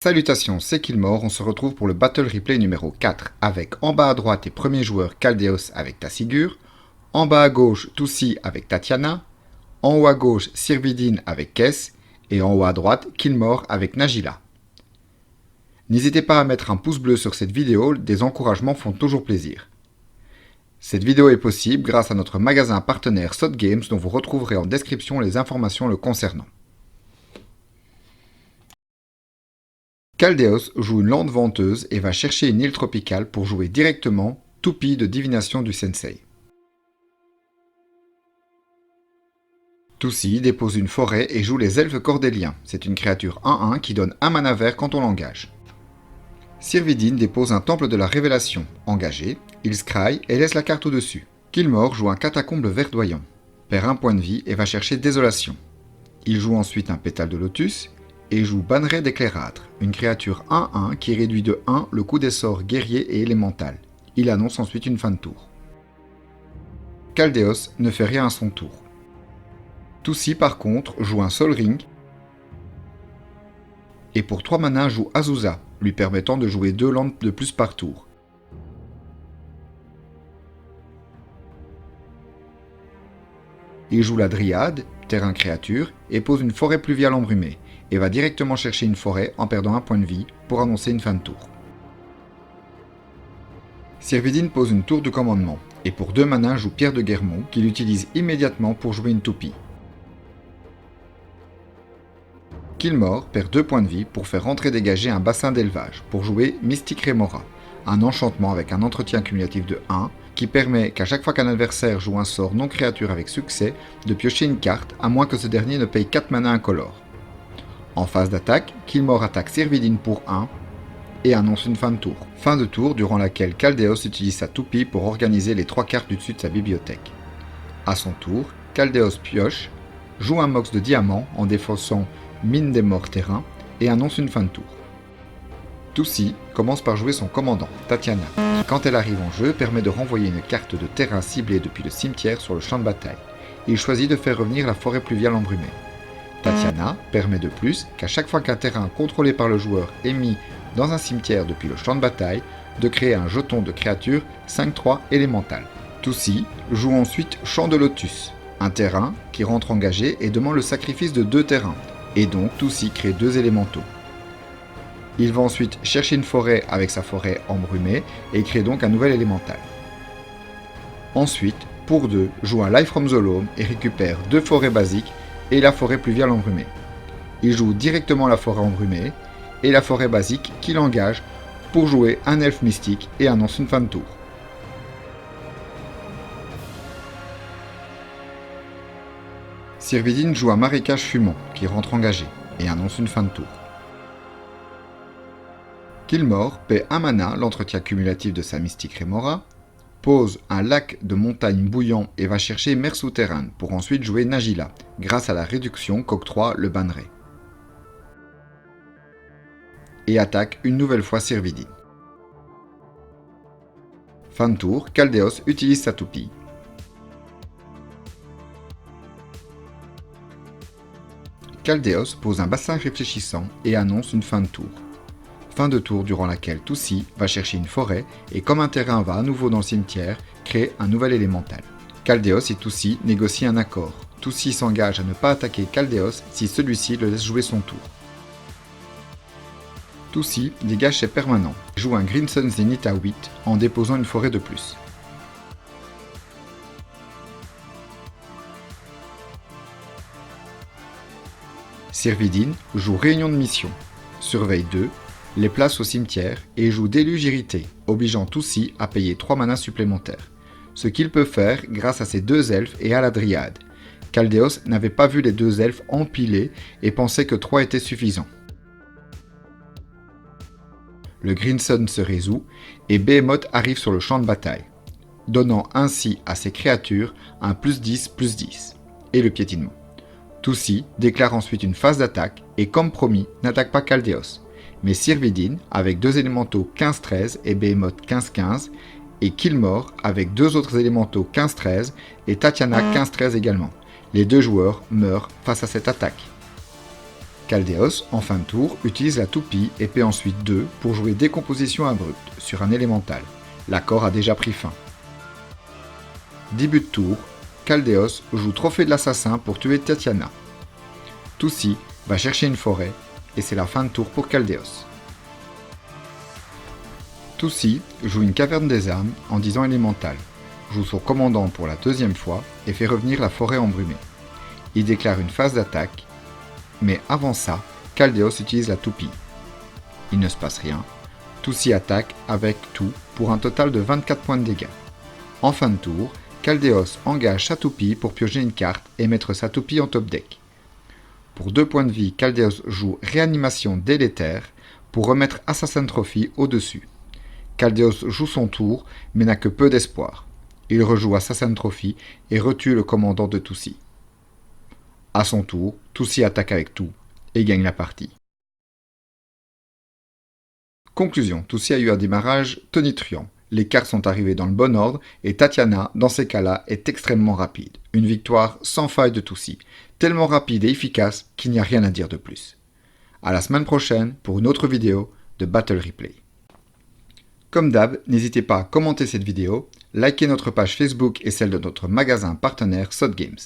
Salutations, c'est Killmore, on se retrouve pour le Battle Replay numéro 4 avec en bas à droite les premiers joueurs Caldeos avec Tassigur, en bas à gauche Toussi avec Tatiana, en haut à gauche Sirvidine avec Kess et en haut à droite Killmore avec Najila. N'hésitez pas à mettre un pouce bleu sur cette vidéo, des encouragements font toujours plaisir. Cette vidéo est possible grâce à notre magasin partenaire Sot Games dont vous retrouverez en description les informations le concernant. Caldeos joue une lande venteuse et va chercher une île tropicale pour jouer directement Toupie de divination du sensei. Toussi dépose une forêt et joue les elfes cordéliens. C'est une créature 1-1 qui donne un mana vert quand on l'engage. Sirvidine dépose un temple de la révélation. Engagé, il scry et laisse la carte au-dessus. Killmore joue un catacombe verdoyant, perd un point de vie et va chercher désolation. Il joue ensuite un pétale de lotus et joue Banneret d'éclairâtre, une créature 1-1 qui réduit de 1 le coût des sorts guerrier et élémental. Il annonce ensuite une fin de tour. Caldeos ne fait rien à son tour. Toussi par contre joue un Sol Ring et pour 3 mana joue Azusa, lui permettant de jouer 2 landes de plus par tour. Il joue la Dryade, terrain créature, et pose une forêt pluviale embrumée, et va directement chercher une forêt en perdant un point de vie pour annoncer une fin de tour. Sirvidine pose une tour de commandement, et pour 2 mana joue Pierre de Guermont, qu'il utilise immédiatement pour jouer une toupie. Killmore perd 2 points de vie pour faire rentrer dégager un bassin d'élevage, pour jouer Mystic Remora, un enchantement avec un entretien cumulatif de 1, qui permet qu'à chaque fois qu'un adversaire joue un sort non créature avec succès, de piocher une carte, à moins que ce dernier ne paye 4 mana incolores. En phase d'attaque, Killmore attaque Sirvidine pour 1 et annonce une fin de tour. Fin de tour durant laquelle Caldeos utilise sa toupie pour organiser les 3 cartes du dessus de sa bibliothèque. A son tour, Caldeos pioche, joue un mox de diamant en défaussant Mine des morts terrain et annonce une fin de tour. Toussi commence par jouer son commandant, Tatiana, qui quand elle arrive en jeu permet de renvoyer une carte de terrain ciblée depuis le cimetière sur le champ de bataille. Il choisit de faire revenir la forêt pluviale embrumée. Tatiana permet de plus qu'à chaque fois qu'un terrain contrôlé par le joueur est mis dans un cimetière depuis le champ de bataille, de créer un jeton de créature 5-3 élémental. Toussi joue ensuite Champ de Lotus, un terrain qui rentre engagé et demande le sacrifice de 2 terrains, et donc Toussi crée 2 élémentaux. Il va ensuite chercher une forêt avec sa forêt embrumée et crée donc un nouvel élémental. Ensuite, pour 2, joue un Life from the Loam et récupère 2 forêts basiques et la forêt pluviale embrumée. Il joue directement la forêt embrumée et la forêt basique qu'il engage pour jouer un elfe mystique et annonce une fin de tour. Sirvidine joue un marécage fumant qui rentre engagé et annonce une fin de tour. Killmore paie 1 mana l'entretien cumulatif de sa Mystic Remora, pose un lac de montagne bouillant et va chercher mer souterraine pour ensuite jouer Najila, grâce à la réduction qu'octroie le Banneret. Et attaque une nouvelle fois Sirvidine. Fin de tour, Caldeos utilise sa toupie. Caldeos pose un bassin réfléchissant et annonce une fin de tour. Fin de tour durant laquelle Toussi va chercher une forêt et comme un terrain va à nouveau dans le cimetière, crée un nouvel élémental. Caldeos et Toussi négocient un accord. Toussi s'engage à ne pas attaquer Caldeos si celui-ci le laisse jouer son tour. Toussi dégage ses permanents, joue un Green Sun Zenith à 8 en déposant une forêt de plus. Sirvidine joue Réunion de mission, surveille 2, les place au cimetière et joue Déluge irrité, obligeant Toussi à payer 3 manas supplémentaires, ce qu'il peut faire grâce à ses 2 elfes et à la Dryade. Caldeos n'avait pas vu les 2 elfes empilés et pensait que 3 étaient suffisants. Le Green Sun se résout et Behemoth arrive sur le champ de bataille, donnant ainsi à ses créatures un +10/+10 et le piétinement. Toussi déclare ensuite une phase d'attaque et comme promis n'attaque pas Caldeos, mais Sirvidine avec 2 élémentaux 15-13 et Behemoth 15-15 et Killmore avec 2 autres élémentaux 15-13 et Tatiana 15-13 également. Les 2 joueurs meurent face à cette attaque. Caldéos, en fin de tour, utilise la toupie et paie ensuite 2 pour jouer décomposition abrupte sur un élémental. L'accord a déjà pris fin. Début de tour, Caldéos joue Trophée de l'assassin pour tuer Tatiana. Toussi va chercher une forêt et c'est la fin de tour pour Caldéos. Toussi joue une caverne des âmes en disant élémental, joue son commandant pour la deuxième fois et fait revenir la forêt embrumée. Il déclare une phase d'attaque, mais avant ça, Caldéos utilise la toupie. Il ne se passe rien, Toussi attaque avec tout pour un total de 24 points de dégâts. En fin de tour, Caldéos engage sa toupie pour piocher une carte et mettre sa toupie en top deck. Pour 2 points de vie, Caldéos joue Réanimation délétère pour remettre Assassin Trophy au-dessus. Caldéos joue son tour mais n'a que peu d'espoir. Il rejoue Assassin Trophy et retue le commandant de Toussi. À son tour, Toussi attaque avec tout et gagne la partie. Conclusion, Toussi a eu un démarrage tonitruant. Les cartes sont arrivées dans le bon ordre et Tatiana, dans ces cas-là, est extrêmement rapide. Une victoire sans faille de Toussi, tellement rapide et efficace qu'il n'y a rien à dire de plus. À la semaine prochaine pour une autre vidéo de Battle Replay. Comme d'hab, n'hésitez pas à commenter cette vidéo, liker notre page Facebook et celle de notre magasin partenaire Sot Games.